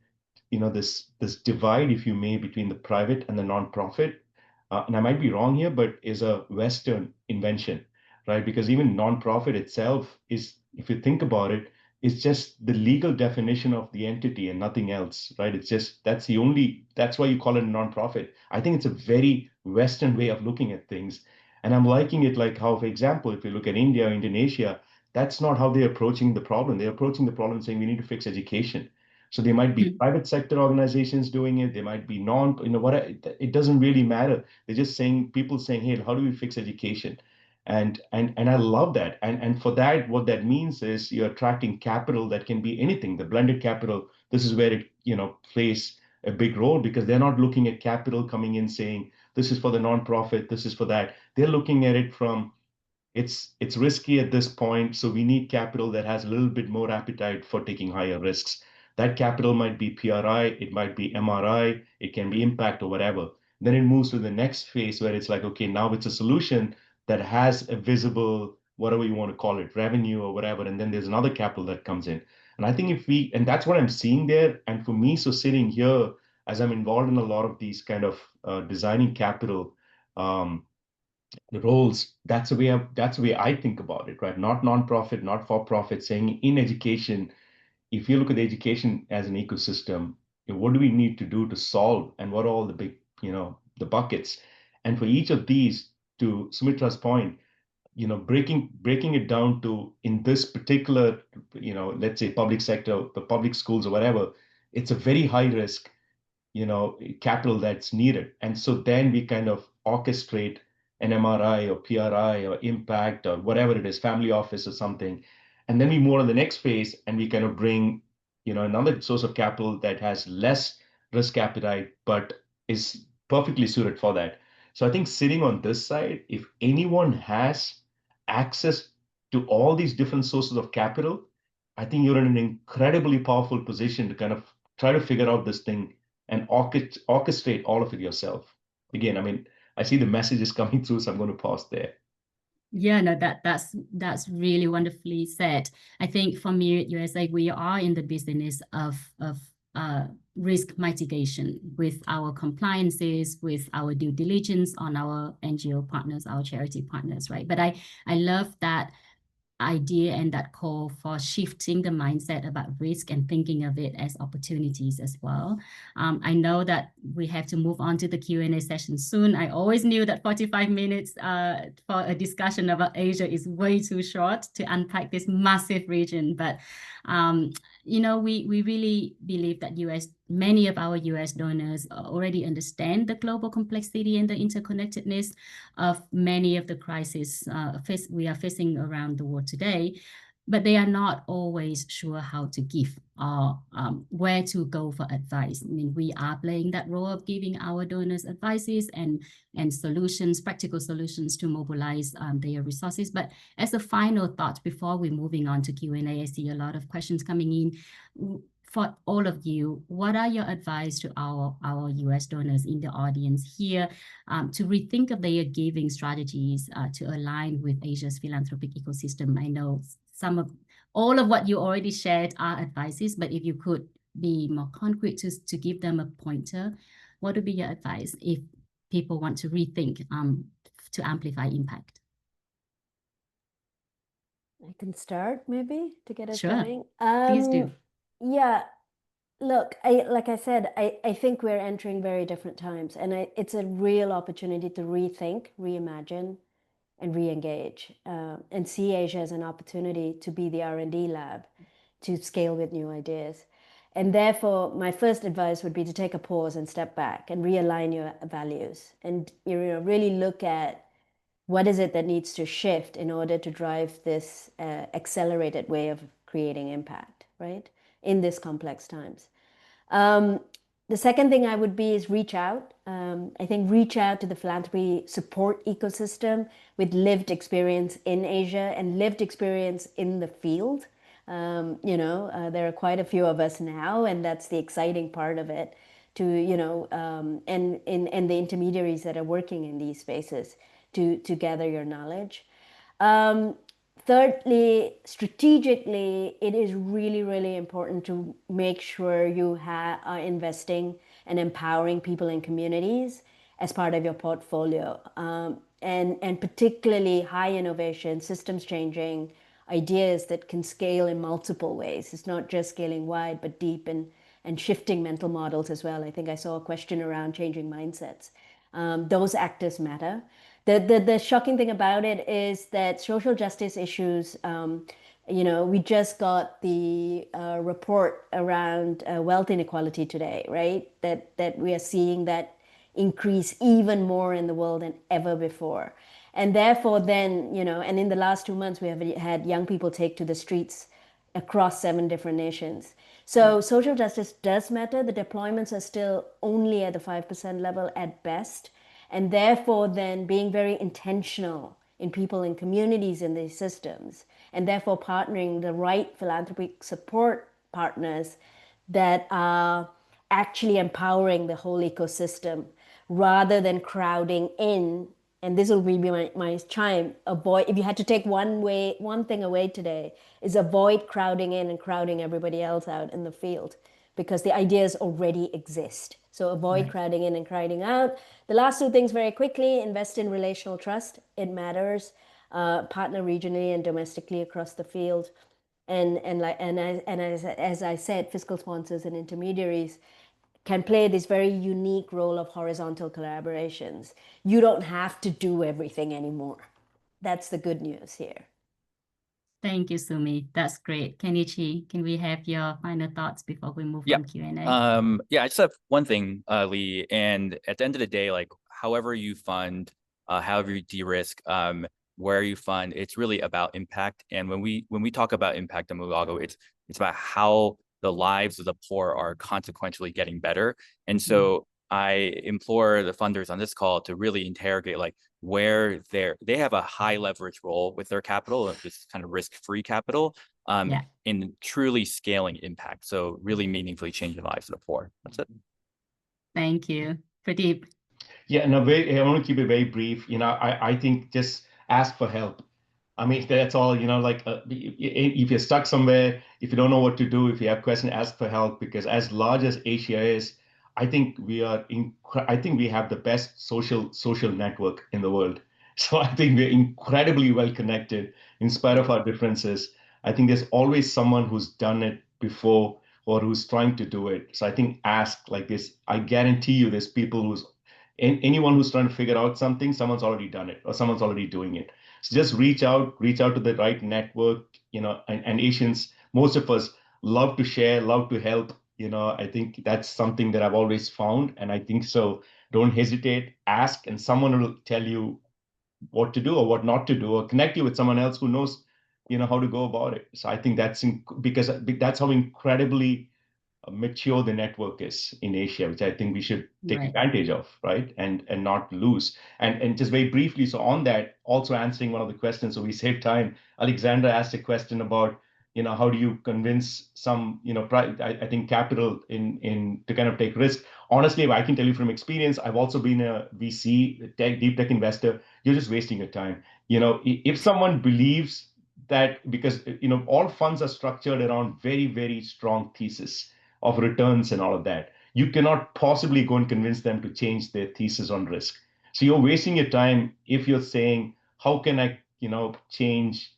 this divide, if you may, between the private and the nonprofit, and I might be wrong here, but is a Western invention, right? Because even nonprofit itself is, if you think about it, it's just the legal definition of the entity and nothing else, right? It's just that's why you call it a nonprofit. I think it's a very Western way of looking at things. And I'm liking it, like how, for example, if you look at India or Indonesia, that's not how they're approaching the problem. They're approaching the problem saying we need to fix education. So they might be private sector organizations doing it. They might be it doesn't really matter. They're just saying, people saying, hey, how do we fix education? And I love that. And for that, what that means is you're attracting capital that can be anything. The blended capital, this is where it, plays a big role, because they're not looking at capital coming in saying, this is for the nonprofit, this is for that. They're looking at it from, it's risky at this point, so we need capital that has a little bit more appetite for taking higher risks. That capital might be PRI, it might be MRI, it can be impact or whatever. Then it moves to the next phase where it's like, okay, now it's a solution that has a visible, whatever you want to call it, revenue or whatever, and then there's another capital that comes in. And I think and that's what I'm seeing there. And for me, so sitting here, as I'm involved in a lot of these kind of designing capital, the roles, that's the way I think about it, right? Not nonprofit, not for profit, saying in education, if you look at education as an ecosystem, what do we need to do to solve, and what are all the big, the buckets? And for each of these, to Sumitra's point, breaking it down to, in this particular, let's say public sector, the public schools or whatever, it's a very high risk, capital that's needed. And so then we kind of orchestrate an MRI or PRI or impact or whatever it is, family office or something. And then we move on the next phase and we kind of bring, another source of capital that has less risk appetite, but is perfectly suited for that. So I think sitting on this side, if anyone has access to all these different sources of capital, I think you're in an incredibly powerful position to kind of try to figure out this thing and orchestrate all of it yourself. Again, I mean, I see the messages coming through, so I'm going to pause there. Yeah, no, that's really wonderfully said. I think for Myriad USA, we are in the business of risk mitigation with our compliances, with our due diligence on our NGO partners, our charity partners, right? But I love that idea and that call for shifting the mindset about risk and thinking of it as opportunities as well. I know that we have to move on to the Q&A session soon. I always knew that 45 minutes for a discussion about Asia is way too short to unpack this massive region. But we really believe that many of our US donors already understand the global complexity and the interconnectedness of many of the crises we are facing around the world today, but they are not always sure how to give or where to go for advice. I mean, we are playing that role of giving our donors advices and solutions, practical solutions to mobilize their resources. But as a final thought, before we're moving on to Q&A, I see a lot of questions coming in. For all of you, what are your advice to our US donors in the audience here to rethink of their giving strategies to align with Asia's philanthropic ecosystem? I know all of what you already shared are advices, but if you could be more concrete to give them a pointer, what would be your advice if people want to rethink to amplify impact? I can start maybe to get us Sure. going. Please do. Yeah, look, like I said, I think we're entering very different times, and it's a real opportunity to rethink, reimagine, and re-engage, and see Asia as an opportunity to be the R&D lab, to scale with new ideas. And therefore, my first advice would be to take a pause and step back and realign your values and really look at what is it that needs to shift in order to drive this accelerated way of creating impact, right, in these complex times. The second thing I would be is reach out. I think reach out to the philanthropy support ecosystem with lived experience in Asia and lived experience in the field. There are quite a few of us now, and that's the exciting part of it. And the intermediaries that are working in these spaces to gather your knowledge. Thirdly, strategically, it is really, really important to make sure you are investing and empowering people in communities as part of your portfolio. And particularly high innovation, systems changing ideas that can scale in multiple ways. It's not just scaling wide, but deep and shifting mental models as well. I think I saw a question around changing mindsets. Those actors matter. The shocking thing about it is that social justice issues, we just got the report around wealth inequality today, right? That we are seeing that increase even more in the world than ever before. And therefore then, and in the last 2 months, we have had young people take to the streets across 7 different nations. So social justice does matter. The deployments are still only at the 5% level at best. And therefore then being very intentional in people in communities in these systems, and therefore partnering the right philanthropic support partners that are actually empowering the whole ecosystem rather than crowding in. And this will be my chime. Avoid, if you had to take one thing away today, is avoid crowding in and crowding everybody else out in the field, because the ideas already exist. So avoid crowding in and crowding out. The last 2 things very quickly: invest in relational trust. It matters. Partner regionally and domestically across the field. And as I said, fiscal sponsors and intermediaries can play this very unique role of horizontal collaborations. You don't have to do everything anymore. That's the good news here. Thank you, Sumi. That's great. Kenichi, can we have your final thoughts before we move on Q&A? I just have one thing, Lee. And at the end of the day, like however you fund, however you de-risk, where you fund, it's really about impact. And when we talk about impact at Mulago, it's about how the lives of the poor are consequentially getting better. And so I implore the funders on this call to really interrogate like where they have a high leverage role with their capital, this kind of risk-free capital, in truly scaling impact. So really meaningfully changing the lives of the poor. That's it. Thank you. Pradeep. Yeah, I want to keep it very brief. I think just ask for help. I mean, that's all, like if you're stuck somewhere, if you don't know what to do, if you have questions, ask for help, because as large as Asia is, I think we have the best social network in the world. So I think we're incredibly well connected in spite of our differences. I think there's always someone who's done it before or who's trying to do it. So I think ask like this. I guarantee you there's people anyone who's trying to figure out something, someone's already done it or someone's already doing it. So just reach out to the right network, and Asians, most of us love to share, love to help. I think that's something that I've always found. And I think so. Don't hesitate, ask, and someone will tell you what to do or what not to do, or connect you with someone else who knows, how to go about it. So I think because that's how incredibly mature the network is in Asia, which I think we should take advantage of, right? And not lose. And just very briefly, so on that, also answering one of the questions, so we save time. Alexandra asked a question about, how do you convince some, I think capital in to kind of take risk. Honestly, I can tell you from experience, I've also been a VC, deep tech investor. You're just wasting your time. If someone believes that, because all funds are structured around very, very strong thesis of returns and all of that, you cannot possibly go and convince them to change their thesis on risk. So you're wasting your time if you're saying, how can I, change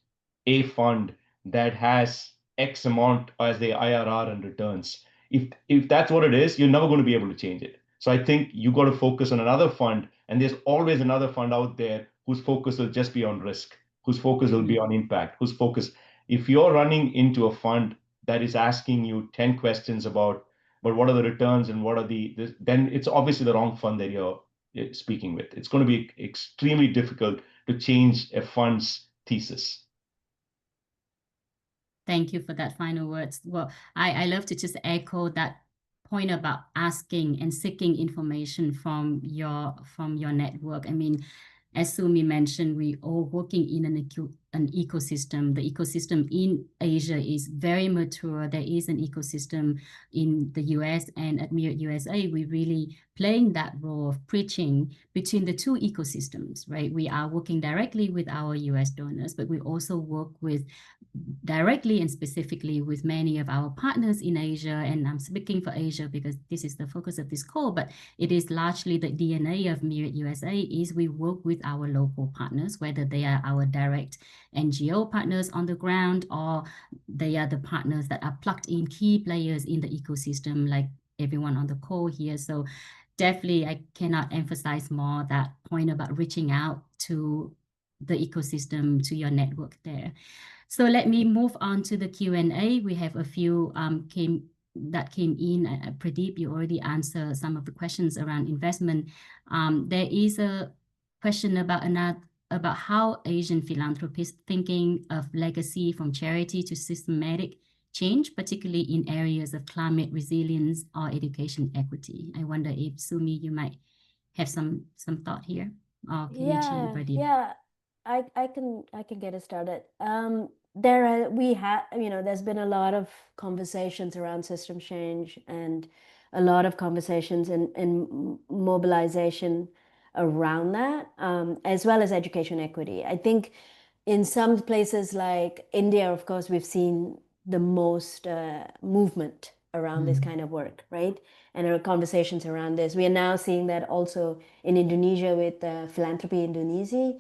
a fund that has X amount as the IRR and returns? If that's what it is, you're never going to be able to change it. So I think you got to focus on another fund, and there's always another fund out there whose focus will just be on risk, whose focus will be on impact, whose focus. If you're running into a fund that is asking you 10 questions about, but what are the returns and what are then it's obviously the wrong fund that you're speaking with. It's going to be extremely difficult to change a fund's thesis. Thank you for that final words. Well, I love to just echo that point about asking and seeking information from your network. I mean, as Sumi mentioned, we all working in an ecosystem. The ecosystem in Asia is very mature. There is an ecosystem in the US, and at Myriad USA, we really playing that role of preaching between the two ecosystems, right? We are working directly with our US donors, but we also work with directly and specifically with many of our partners in Asia. And I'm speaking for Asia because this is the focus of this call, but it is largely the DNA of Myriad USA is we work with our local partners, whether they are our direct NGO partners on the ground or they are the partners that are plugged in key players in the ecosystem, like everyone on the call here. So definitely, I cannot emphasize more that point about reaching out to the ecosystem, to your network there. So let me move on to the Q&A. We have a few came in. Pradeep, you already answered some of the questions around investment. There is a question about how Asian philanthropists thinking of legacy from charity to systematic change, particularly in areas of climate resilience or education equity. I wonder if Sumi, you might have some thought here. Or Kenichi and Pradeep. Yeah, I can get it started. There's been a lot of conversations around system change and a lot of conversations in mobilization around that, as well as education equity. I think in some places like India, of course, we've seen the most movement around this kind of work, right? And there are conversations around this. We are now seeing that also in Indonesia with Philanthropy Indonesia,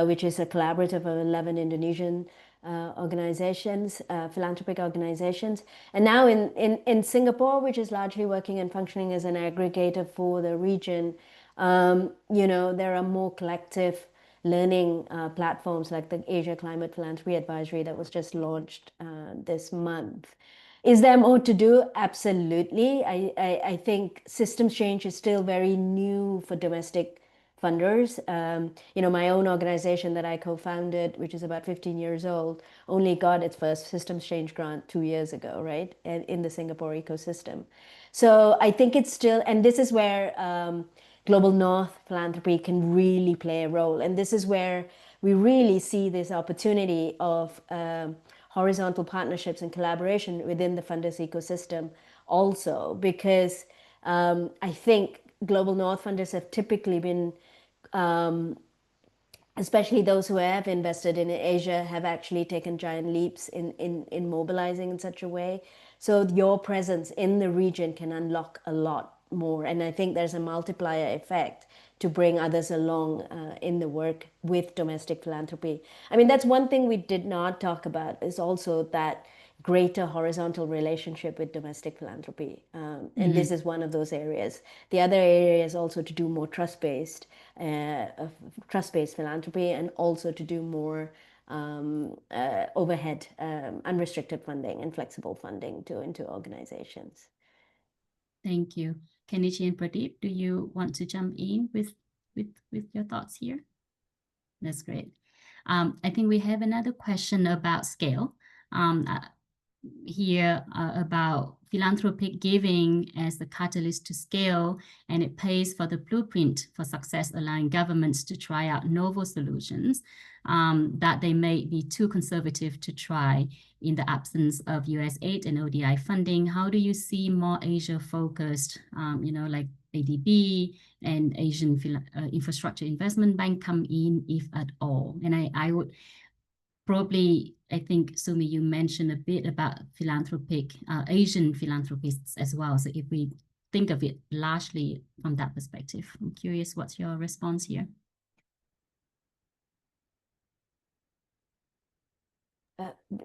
which is a collaborative of 11 Indonesian organizations, philanthropic organizations. And now in Singapore, which is largely working and functioning as an aggregator for the region, there are more collective learning platforms like the Asia Climate Philanthropy Advisory that was just launched this month. Is there more to do? Absolutely. I think systems change is still very new for domestic funders. My own organization that I co-founded, which is about 15 years old, only got its first systems change grant 2 years ago, right? In the Singapore ecosystem. So I think it's still, and this is where Global North philanthropy can really play a role. And this is where we really see this opportunity of horizontal partnerships and collaboration within the funders ecosystem also, because I think Global North funders have typically been, especially those who have invested in Asia, have actually taken giant leaps in mobilizing in such a way. So your presence in the region can unlock a lot more. And I think there's a multiplier effect to bring others along in the work with domestic philanthropy. I mean, that's one thing we did not talk about, is also that greater horizontal relationship with domestic philanthropy. And this is one of those areas. The other area is also to do more trust-based philanthropy, and also to do more overhead, unrestricted funding and flexible funding into organizations. Thank you. Kenichi and Pradeep, do you want to jump in with your thoughts here? That's great. I think we have another question about scale here about philanthropic giving as the catalyst to scale, and it pays for the blueprint for success, allowing governments to try out novel solutions that they may be too conservative to try in the absence of US aid and ODI funding. How do you see more Asia-focused, like ADB and Asian Infrastructure Investment Bank come in, if at all? And I would probably, I think, Sumi, you mentioned a bit about Asian philanthropists as well. So if we think of it largely from that perspective, I'm curious, what's your response here?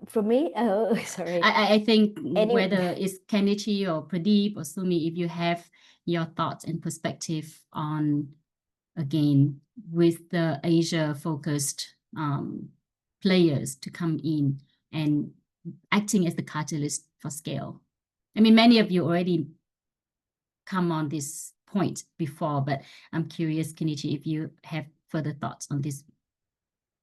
For me, oh, sorry. I think whether it's Kenichi or Pradeep or Sumi, if you have your thoughts and perspective on, again, with the Asia-focused players to come in and acting as the catalyst for scale? I mean, many of you already come on this point before, but I'm curious, Kenichi, if you have further thoughts on this.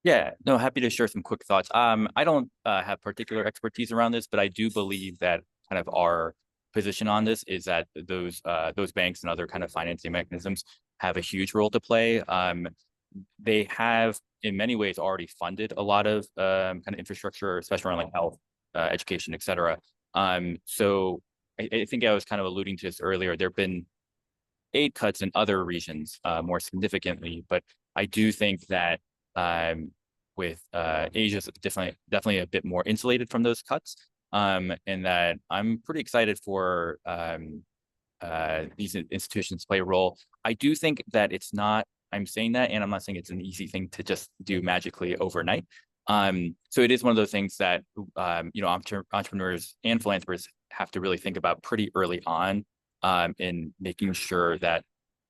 Yeah, no, happy to share some quick thoughts. I don't have particular expertise around this, but I do believe that kind of our position on this is that those banks and other kind of financing mechanisms have a huge role to play. They have, in many ways, already funded a lot of kind of infrastructure, especially around like health, education, et cetera. So I think I was kind of alluding to this earlier. There have been aid cuts in other regions more significantly, but I do think that with Asia is definitely a bit more insulated from those cuts, and that I'm pretty excited for these institutions to play a role. I do think that it's not, I'm saying that, and I'm not saying it's an easy thing to just do magically overnight. So it is one of those things that entrepreneurs and philanthropists have to really think about pretty early on, in making sure that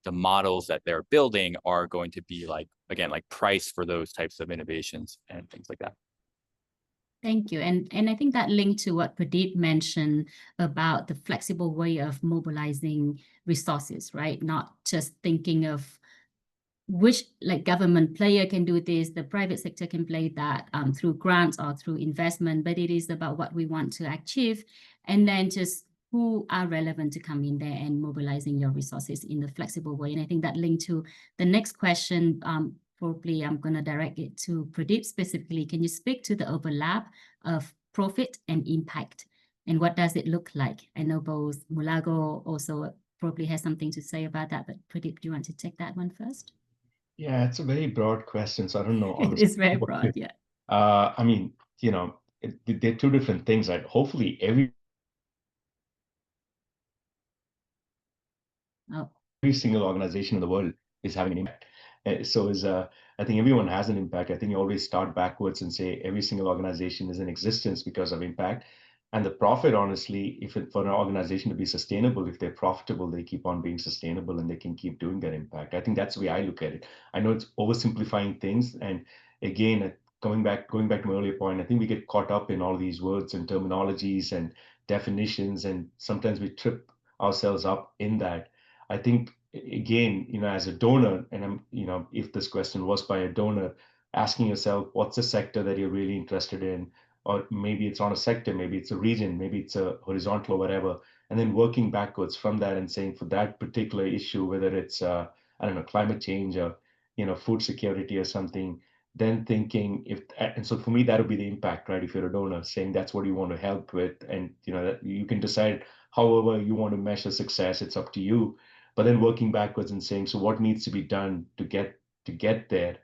the models that they're building are going to be like, again, like priced for those types of innovations and things like that. Thank you. And I think that linked to what Pradeep mentioned about the flexible way of mobilizing resources, right? Not just thinking of which like government player can do this, the private sector can play that through grants or through investment, but it is about what we want to achieve, and then just who are relevant to come in there and mobilizing your resources in a flexible way. And I think that linked to the next question, probably I'm going to direct it to Pradeep specifically. Can you speak to the overlap of profit and impact, and what does it look like? I know both Mulago also probably has something to say about that, but Pradeep, do you want to take that one first? Yeah, it's a very broad question, so I don't know. It is very broad, yeah. I mean, they're two different things, right? Hopefully, every single organization in the world is having an impact. I think everyone has an impact. I think you always start backwards and say every single organization is in existence because of impact. And the profit, honestly, for an organization to be sustainable, if they're profitable, they keep on being sustainable and they can keep doing that impact. I think that's the way I look at it. I know it's oversimplifying things. And again, going back to my earlier point, I think we get caught up in all these words and terminologies and definitions, and sometimes we trip ourselves up in that. I think, again, as a donor, and if this question was by a donor, asking yourself, what's the sector that you're really interested in? Or maybe it's on a sector, maybe it's a region, maybe it's a horizontal or whatever, and then working backwards from that and saying for that particular issue, whether it's, I don't know, climate change or, food security or something, then thinking and so for me, that would be the impact, right? If you're a donor, saying that's what you want to help with, and, that you can decide however you want to measure success, it's up to you. But then working backwards and saying, so what needs to be done to get there,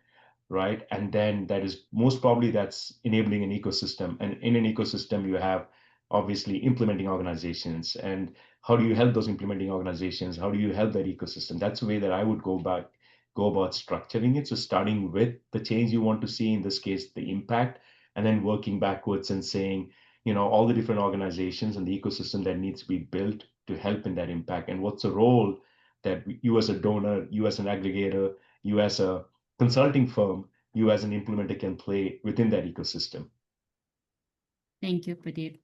right? And then that is most probably that's enabling an ecosystem. And in an ecosystem, you have obviously implementing organizations. And how do you help those implementing organizations? How do you help that ecosystem? That's the way that I would go about structuring it. So starting with the change you want to see, in this case, the impact, and then working backwards and saying, all the different organizations and the ecosystem that needs to be built to help in that impact. And what's the role that you as a donor, you as an aggregator, you as a consulting firm, you as an implementer can play within that ecosystem. Thank you, Pradeep.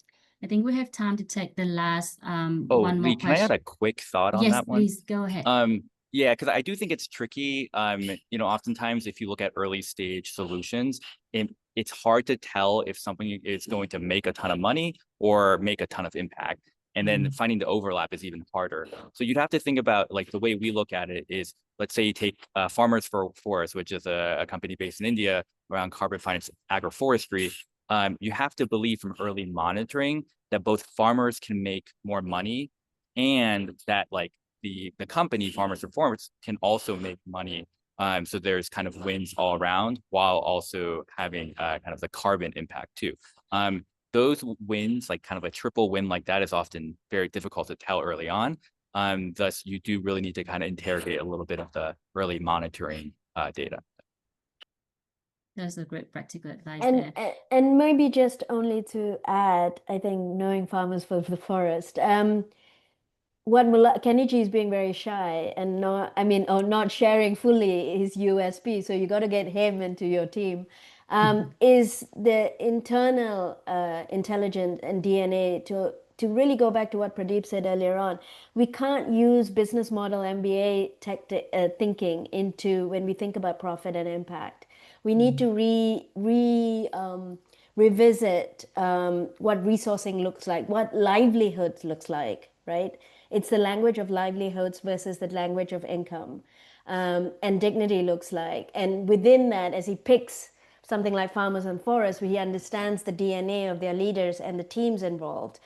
I think we have time to take the last one Lee, more question. Can I add a quick thought on that one? Yes, please go ahead. Yeah, because I do think it's tricky. Oftentimes if you look at early stage solutions, it's hard to tell if something is going to make a ton of money or make a ton of impact. And then finding the overlap is even harder. So you'd have to think about, like, the way we look at it is, let's say you take Farmers for Forest, which is a company based in India around carbon finance agroforestry. You have to believe from early monitoring that both farmers can make more money, and that like the company Farmers for Forest can also make money. So there's kind of wins all around, while also having kind of the carbon impact too. Those wins, like kind of a triple win like that, is often very difficult to tell early on. Thus, you do really need to kind of interrogate a little bit of the early monitoring data. That's a great practical advice there. And maybe just only to add, I think knowing Farmers for the Forest, Kenichi is being very shy and not sharing fully his USP. So you got to get him into your team. is the internal intelligence and DNA to really go back to what Pradeep said earlier on. We can't use business model MBA thinking into when we think about profit and impact. We need to revisit what resourcing looks like, what livelihoods looks like, right? It's the language of livelihoods versus the language of income. And dignity looks like. And within that, as he picks something like farmers and forests, where he understands the DNA of their leaders and the teams involved,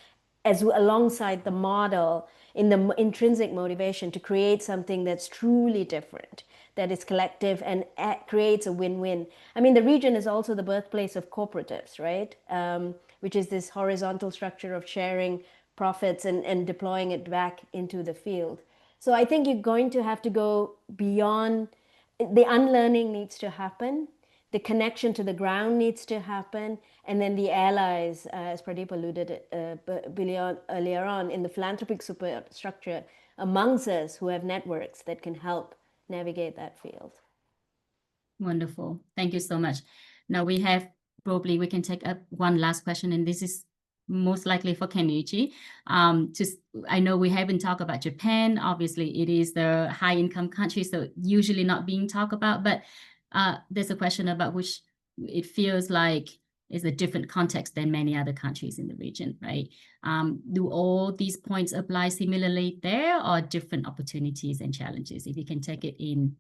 as alongside the model in the intrinsic motivation to create something that's truly different, that is collective and creates a win-win. I mean, the region is also the birthplace of cooperatives, right? Which is this horizontal structure of sharing profits and deploying it back into the field. So I think you're going to have to go beyond, the unlearning needs to happen, the connection to the ground needs to happen, and then the allies, as Pradeep alluded earlier on, in the philanthropic superstructure amongst us who have networks that can help navigate that field. Wonderful. Thank you so much. Now we can take up one last question, and this is most likely for Kenichi. I know we haven't talked about Japan. Obviously, it is the high income country, so usually not being talked about, but there's a question about which it feels like is a different context than many other countries in the region, right? Do all these points apply similarly there, or different opportunities and challenges? If you can take it in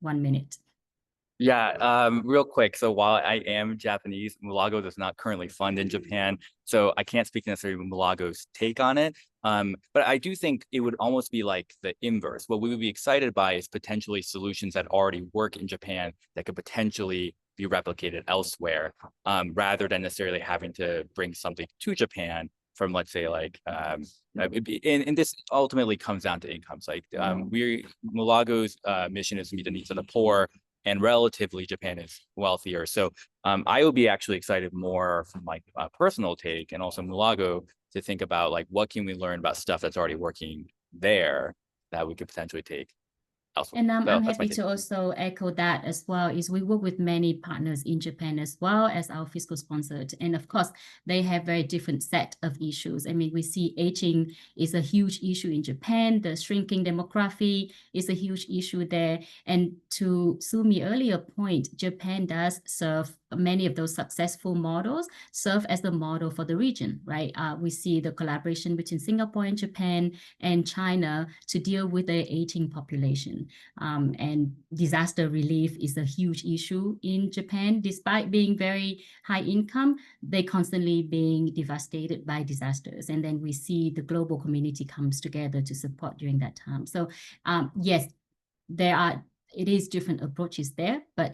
1 minute. Yeah, real quick. So while I am Japanese, Mulago does not currently fund in Japan, so I can't speak necessarily Mulago's take on it. But I do think it would almost be like the inverse. What we would be excited by is potentially solutions that already work in Japan that could potentially be replicated elsewhere, rather than necessarily having to bring something to Japan from, let's say, like, and this ultimately comes down to incomes. Like, Mulago's mission is to meet the needs of the poor, and relatively Japan is wealthier. So I would be actually excited more from my personal take, and also Mulago, to think about like, what can we learn about stuff that's already working there that we could potentially take elsewhere. And So I'm that's my happy take. to also echo that as well, is we work with many partners in Japan as well as our fiscal sponsored. And of course, they have very different set of issues. I mean, we see aging is a huge issue in Japan. The shrinking demography is a huge issue there. And to Sumi earlier point, Japan does serve many of those successful models, serve as the model for the region, right? We see the collaboration between Singapore and Japan and China to deal with the aging population. And disaster relief is a huge issue in Japan. Despite being very high income, they constantly being devastated by disasters. And then we see the global community comes together to support during that time. So yes, it is different approaches there, but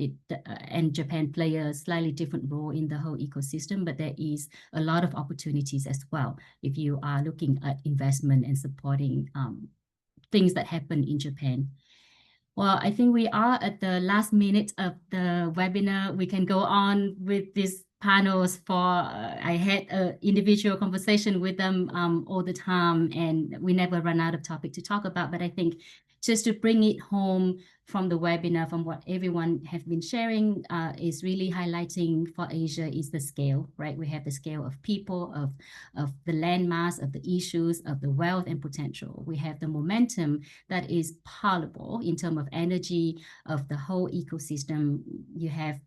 and Japan play a slightly different role in the whole ecosystem, but there is a lot of opportunities as well if you are looking at investment and supporting things that happen in Japan. Well, I think we are at the last minute of the webinar. We can go on with these panels for, I had an individual conversation with them all the time, and we never run out of topic to talk about. But I think just to bring it home from the webinar, from what everyone has been sharing, is really highlighting for Asia is the scale, right? We have the scale of people, of the landmass, of the issues, of the wealth and potential. We have the momentum that is palatable in terms of energy of the whole ecosystem. You have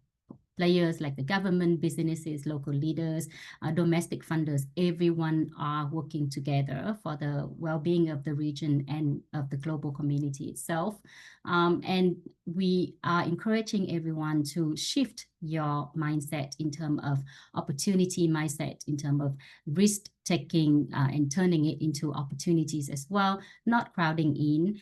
players like the government, businesses, local leaders, domestic funders, everyone are working together for the well-being of the region and of the global community itself. And we are encouraging everyone to shift your mindset in terms of opportunity mindset, in terms of risk taking and turning it into opportunities as well, not crowding in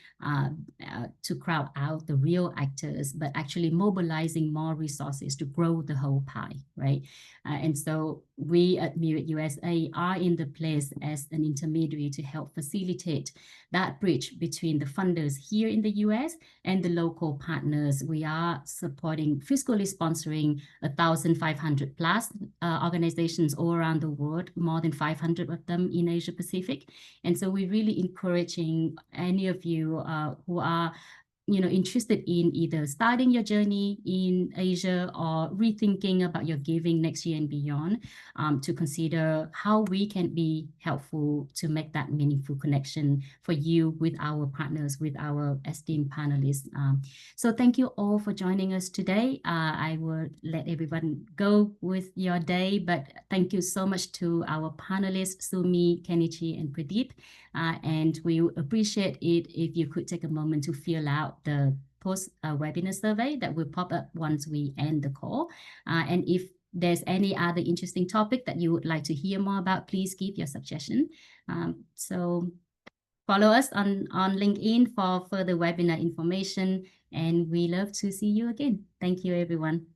to crowd out the real actors, but actually mobilizing more resources to grow the whole pie, right? And so we at Myriad USA are in the place as an intermediary to help facilitate that bridge between the funders here in the US and the local partners. We are supporting, fiscally sponsoring 1,500 plus organizations all around the world, more than 500 of them in Asia Pacific. And so we're really encouraging any of you who are interested in either starting your journey in Asia or rethinking about your giving next year and beyond, to consider how we can be helpful to make that meaningful connection for you with our partners, with our esteemed panelists. So thank you all for joining us today. I will let everyone go with your day, but thank you so much to our panelists, Sumi, Kenichi, and Pradeep. And we would appreciate it if you could take a moment to fill out the post-webinar survey that will pop up once we end the call. And if there's any other interesting topic that you would like to hear more about, please give your suggestion. So follow us on LinkedIn for further webinar information, and we love to see you again. Thank you, everyone.